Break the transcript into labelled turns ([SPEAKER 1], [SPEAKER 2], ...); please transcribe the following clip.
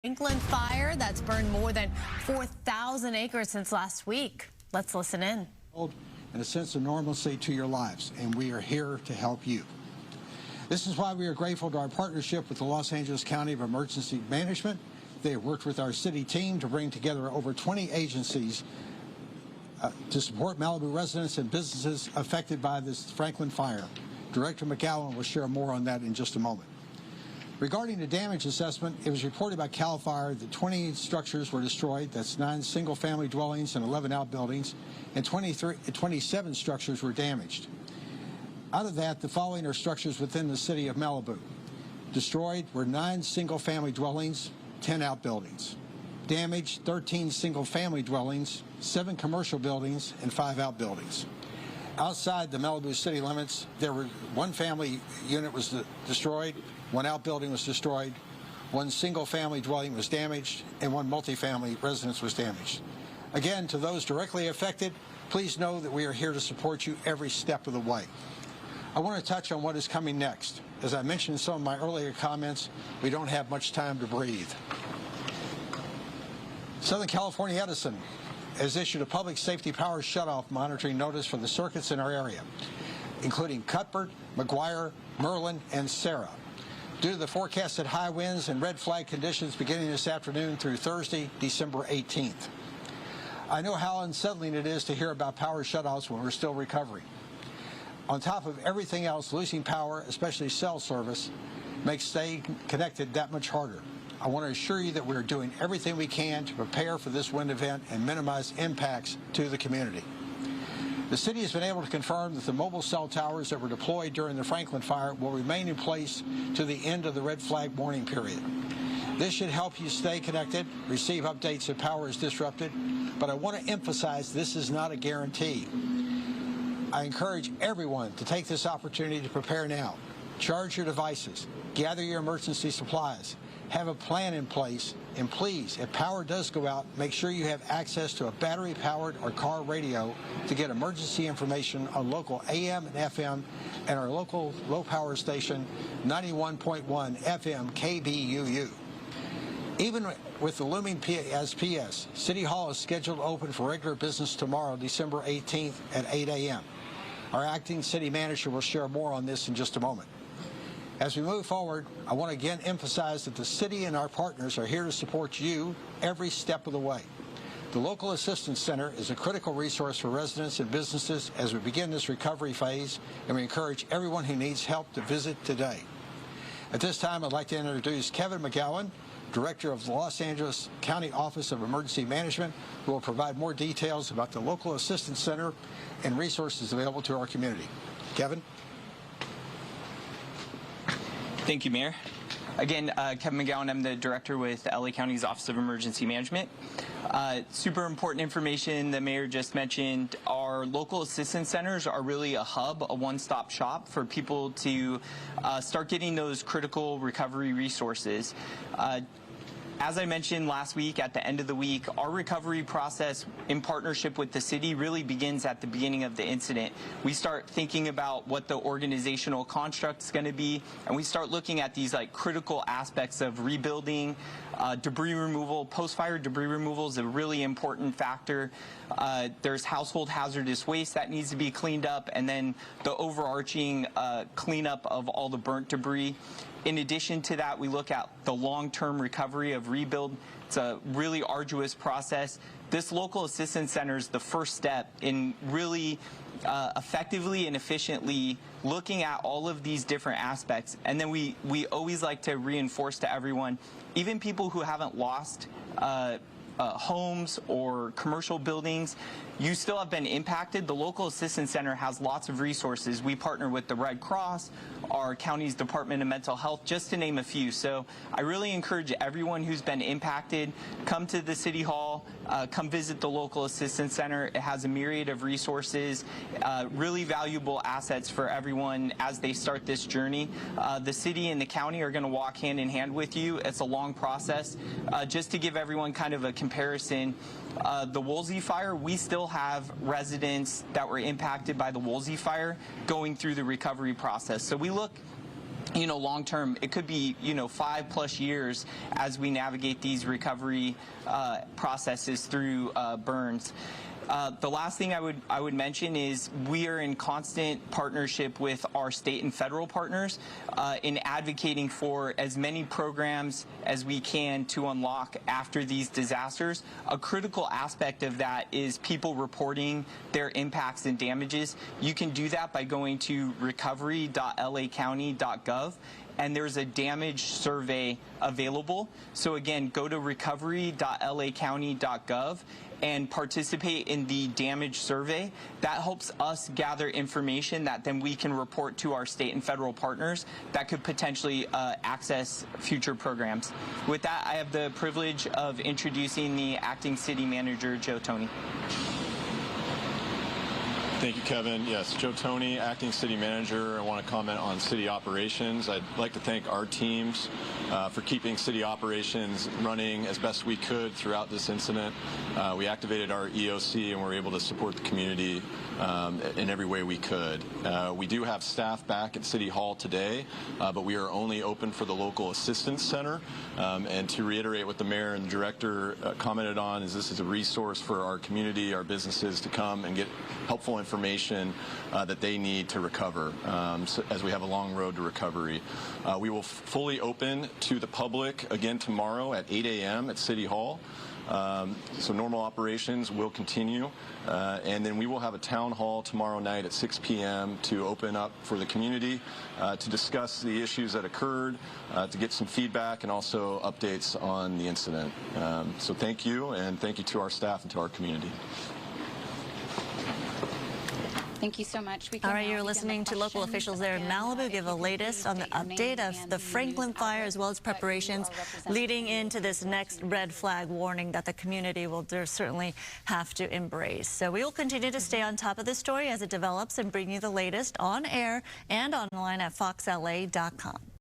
[SPEAKER 1] England fire that's burned more than 4,000 acres since last week. Let's listen in.
[SPEAKER 2] And a sense of normalcy to your lives, and we are here to help you. This is why we are grateful to our partnership with the Los Angeles County of Emergency Management. They have worked with our city team to bring together over 20 agencies to support Malibu residents and businesses affected by this Franklin fire. Director McGowan will share more on that in just a moment. Regarding the damage assessment, it was reported by CAL FIRE that 20 structures were destroyed. That's 9 single-family dwellings and 11 outbuildings, and 27 structures were damaged. Out of that, the following are structures within the city of Malibu. Destroyed were 9 single-family dwellings, 10 outbuildings. Damaged, 13 single-family dwellings, 7 commercial buildings, and 5 outbuildings. Outside the Malibu city limits, there were 1 family unit was destroyed, 1 outbuilding was destroyed, 1 single-family dwelling was damaged, and 1 multifamily residence was damaged. Again, to those directly affected, please know that we are here to support you every step of the way. I want to touch on what is coming next. As I mentioned in some of my earlier comments, we don't have much time to breathe. Southern California Edison has issued a public safety power shutoff monitoring notice for the circuits in our area, including Cuthbert, McGuire, Merlin, and Sarah. Due to the forecasted high winds and red flag conditions beginning this afternoon through Thursday, December 18th. I know how unsettling it is to hear about power shutoffs when we're still recovering. On top of everything else, losing power, especially cell service, makes staying connected that much harder. I want to assure you that we're doing everything we can to prepare for this wind event and minimize impacts to the community. The city has been able to confirm that the mobile cell towers that were deployed during the Franklin fire will remain in place to the end of the red flag warning period. This should help you stay connected, receive updates if power is disrupted, but I want to emphasize this is not a guarantee. I encourage everyone to take this opportunity to prepare now. Charge your devices, gather your emergency supplies, have a plan in place, and please, if power does go out, make sure you have access to a battery-powered or car radio to get emergency information on local AM and FM and our local low-power station, 91.1 FM KBUU. Even with the looming PS, City Hall is scheduled to open for regular business tomorrow, December 18th at 8 a.m. Our acting city manager will share more on this in just a moment. As we move forward, I want to again emphasize that the city and our partners are here to support you every step of the way. The Local Assistance Center is a critical resource for residents and businesses as we begin this recovery phase, and we encourage everyone who needs help to visit today. At this time, I'd like to introduce Kevin McGowan, Director of the Los Angeles County Office of Emergency Management, who will provide more details about the Local Assistance Center and resources available to our community. Kevin?
[SPEAKER 3] Thank you, Mayor. Again, Kevin McGowan, I'm the director with LA County's Office of Emergency Management. Super important information the Mayor just mentioned. Our local assistance centers are really a hub, a one-stop shop for people to start getting those critical recovery resources. As I mentioned last week, at the end of the week, our recovery process in partnership with the city really begins at the beginning of the incident. We start thinking about what the organizational construct is going to be, and we start looking at these critical aspects of rebuilding, debris removal. Post-fire debris removal is a really important factor. There's household hazardous waste that needs to be cleaned up, and then the overarching cleanup of all the burnt debris. In addition to that, we look at the long-term recovery of rebuild. It's a really arduous process. This local assistance center is the first step in really effectively and efficiently looking at all of these different aspects. And then we always like to reinforce to everyone, even people who haven't lost homes or commercial buildings, you still have been impacted. The Local Assistance Center has lots of resources. We partner with the Red Cross, our county's Department of Mental Health, just to name a few. So I really encourage everyone who's been impacted, come to the City Hall, come visit the Local Assistance Center. It has a myriad of resources, really valuable assets for everyone as they start this journey. The city and the county are going to walk hand in hand with you. It's a long process. Just to give everyone kind of a comparison, the Woolsey fire, we still have residents that were impacted by the Woolsey fire going through the recovery process. So we look long term, it could be 5+ years as we navigate these recovery processes through burns. The last thing I would mention is we are in constant partnership with our state and federal partners in advocating for as many programs as we can to unlock after these disasters. A critical aspect of that is people reporting their impacts and damages. You can do that by going to recovery.lacounty.gov. And there's a damage survey available. So again, go to recovery.lacounty.gov and participate in the damage survey. That helps us gather information that then we can report to our state and federal partners that could potentially access future programs. With that, I have the privilege of introducing the acting city manager, Joe Toney.
[SPEAKER 4] Thank you, Kevin. Yes, Joe Toney, acting city manager. I want to comment on city operations. I'd like to thank our teams for keeping city operations running as best we could throughout this incident. We activated our EOC and were able to support the community in every way we could. We do have staff back at City Hall today, but we are only open for the local assistance center. And to reiterate what the mayor and the director commented on, is this is a resource for our community, our businesses to come and get helpful information that they need to recover as we have a long road to recovery. We will fully open to the public again tomorrow at 8 a.m. at City Hall. So normal operations will continue, and then we will have a town hall tomorrow night at 6 p.m. to open up for the community to discuss the issues that occurred, to get some feedback and also updates on the incident. So thank you, and thank you to our staff and to our community.
[SPEAKER 5] Thank you so much.
[SPEAKER 6] All right, you're listening to local officials there in Malibu give a latest on the update of the Franklin fire as well as preparations leading into this next red flag warning that the community will certainly have to embrace. So we will continue to stay on top of this story as it develops and bring you the latest on air and online at foxla.com.